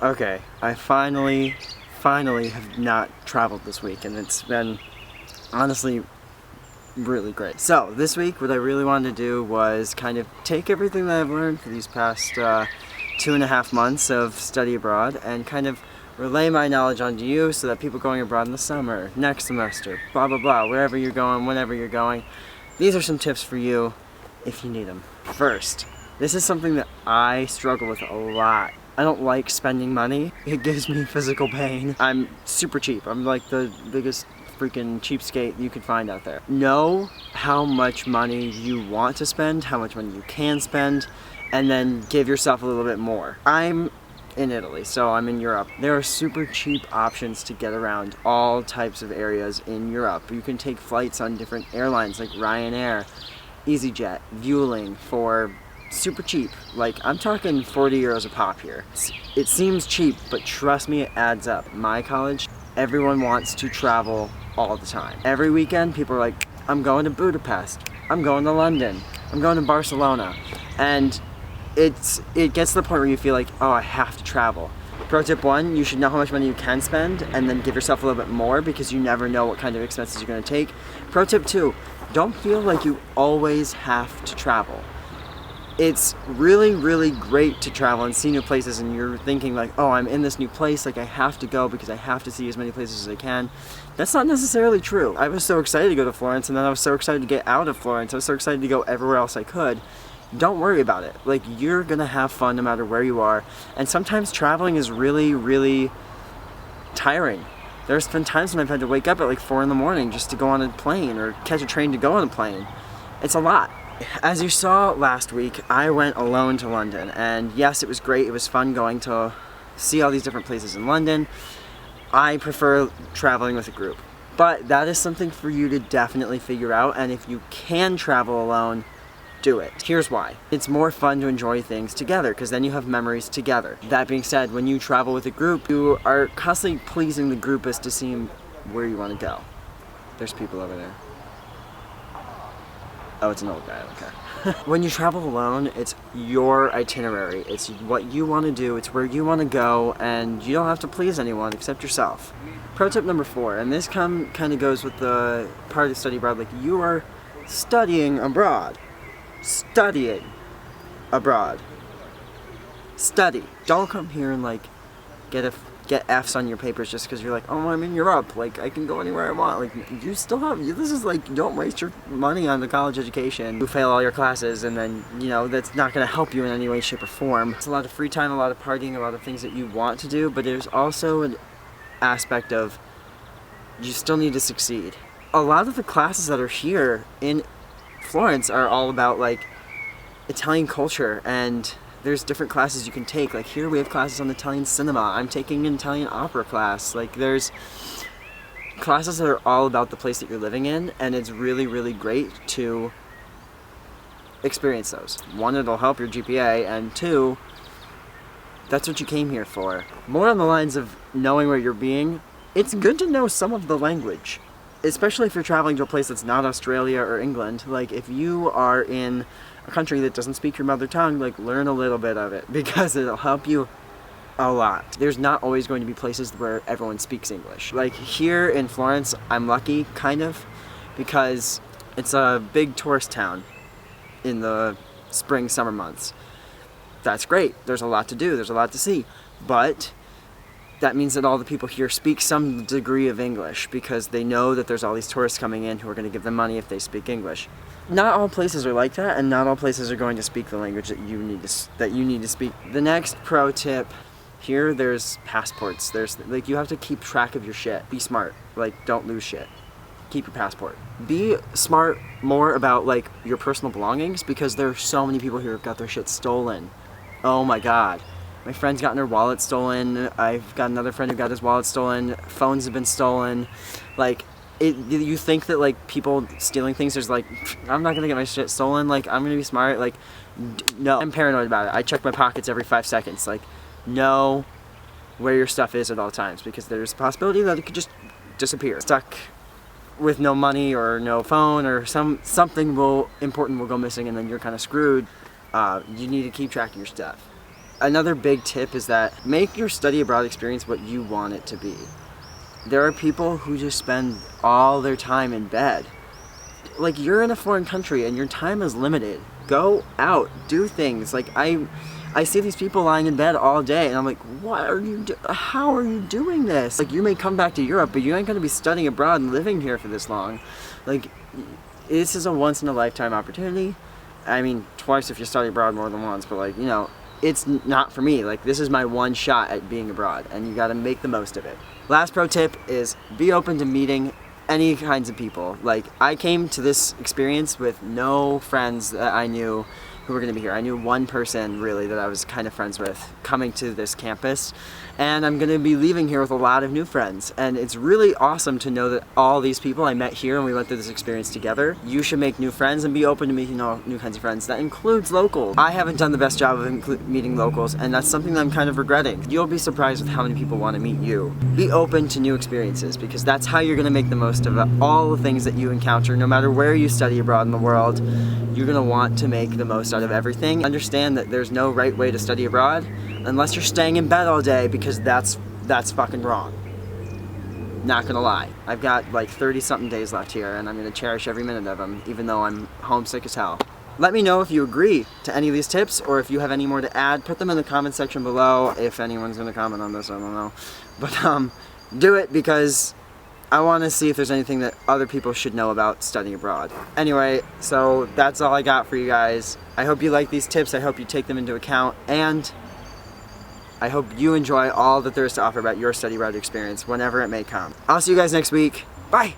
Okay, I finally have not traveled this week, and it's been honestly really great. So this week what I really wanted to do was kind of take everything that I've learned for these past 2.5 months of study abroad and kind of relay my knowledge onto you so that people going abroad in the summer, next semester, blah blah blah, wherever you're going, whenever you're going, these are some tips for you if you need them. First, this is something that I struggle with a lot. I don't like spending money. It gives me physical pain. I'm super cheap. I'm like the biggest freaking cheapskate you could find out there. Know how much money you want to spend, how much money you can spend, and then give yourself a little bit more. I'm in Italy, so I'm in Europe. There are super cheap options to get around all types of areas in Europe. You can take flights on different airlines like Ryanair, EasyJet, Vueling for super cheap. Like, I'm talking 40 euros a pop here. It seems cheap, but trust me, it adds up. My college, everyone wants to travel all the time. Every weekend, people are like, I'm going to Budapest, I'm going to London, I'm going to Barcelona. And it gets to the point where you feel like, oh, I have to travel. Pro tip 1, you should know how much money you can spend and then give yourself a little bit more because you never know what kind of expenses you're going to take. Pro tip 2, don't feel like you always have to travel. It's really, really great to travel and see new places, and you're thinking like, oh, I'm in this new place, like I have to go because I have to see as many places as I can. That's not necessarily true. I was so excited to go to Florence, and then I was so excited to get out of Florence. I was so excited to go everywhere else I could. Don't worry about it. Like, you're gonna have fun no matter where you are, and sometimes traveling is really, really tiring. There's been times when I've had to wake up at like 4 in the morning just to go on a plane or catch a train to go on a plane. It's a lot. As you saw last week, I went alone to London, and yes, it was great. It was fun going to see all these different places in London. I prefer traveling with a group, but that is something for you to definitely figure out, and if you can travel alone, do it. Here's why. It's more fun to enjoy things together, because then you have memories together. That being said, when you travel with a group, you are constantly pleasing the group as to see where you want to go. There's people over there. Oh, it's an old guy, okay. When you travel alone, it's your itinerary. It's what you want to do, it's where you want to go, and you don't have to please anyone except yourself. Pro tip number 4, and this kind of goes with the part of study abroad, like you are studying abroad. Studying abroad. Study. Don't come here and like get F's on your papers just because you're like, oh, I'm in Europe, like I can go anywhere I want. Like, you still have, this is like, don't waste your money on the college education. You fail all your classes, and then, you know, that's not going to help you in any way, shape, or form. It's a lot of free time, a lot of partying, a lot of things that you want to do, but there's also an aspect of you still need to succeed. A lot of the classes that are here in Florence are all about like Italian culture, and there's different classes you can take. Like here we have classes on Italian cinema. I'm taking an Italian opera class. Like there's classes that are all about the place that you're living in, and it's really, really great to experience those. 1, it'll help your GPA, and 2, that's what you came here for. More on the lines of knowing where you're being, it's good to know some of the language, especially if you're traveling to a place that's not Australia or England. Like if you are in a country that doesn't speak your mother tongue, like learn a little bit of it because it'll help you a lot. There's not always going to be places where everyone speaks English. Like here in Florence, I'm lucky, kind of, because it's a big tourist town in the spring, summer months. That's great. There's a lot to do, there's a lot to see, but that means that all the people here speak some degree of English because they know that there's all these tourists coming in who are going to give them money if they speak English. Not all places are like that, and not all places are going to speak the language that you need to speak. The next pro tip, here there's passports. There's like, you have to keep track of your shit. Be smart. Like, don't lose shit. Keep your passport. Be smart more about like your personal belongings, because there are so many people here who've got their shit stolen. Oh my god. My friend's gotten her wallet stolen. I've got another friend who got his wallet stolen. Phones have been stolen. Like, you think that like people stealing things, there's like, I'm not gonna get my shit stolen. Like, I'm gonna be smart. Like, no, I'm paranoid about it. I check my pockets every 5 seconds. Like, know where your stuff is at all times, because there's a possibility that it could just disappear. Stuck with no money or no phone, or something important will go missing, and then you're kind of screwed. You need to keep track of your stuff. Another big tip is that make your study abroad experience what you want it to be. There are people who just spend all their time in bed. Like, you're in a foreign country and your time is limited. Go out, do things. Like, I see these people lying in bed all day and I'm like, how are you doing this? Like, you may come back to Europe, but you ain't gonna be studying abroad and living here for this long. Like, this is a once in a lifetime opportunity. I mean, twice if you study abroad more than once, but like, you know, it's not for me. Like, this is my one shot at being abroad and you gotta make the most of it. Last pro tip is be open to meeting any kinds of people. Like, I came to this experience with no friends that I knew who were going to be here. I knew one person really that I was kind of friends with coming to this campus, and I'm going to be leaving here with a lot of new friends, and it's really awesome to know that all these people I met here and we went through this experience together. You should make new friends and be open to meeting all new kinds of friends. That includes locals. I haven't done the best job of meeting locals, and that's something that I'm kind of regretting. You'll be surprised with how many people want to meet you. Be open to new experiences, because that's how you're going to make the most of all the things that you encounter. No matter where you study abroad in the world, you're going to want to make the most out of everything. Understand that there's no right way to study abroad unless you're staying in bed all day, because that's fucking wrong. Not gonna lie. I've got like 30 something days left here and I'm gonna cherish every minute of them, even though I'm homesick as hell. Let me know if you agree to any of these tips or if you have any more to add. Put them in the comment section below. If anyone's gonna comment on this, I don't know. But do it, because I want to see if there's anything that other people should know about studying abroad. Anyway, so that's all I got for you guys. I hope you like these tips. I hope you take them into account, and I hope you enjoy all that there is to offer about your study abroad experience whenever it may come. I'll see you guys next week. Bye!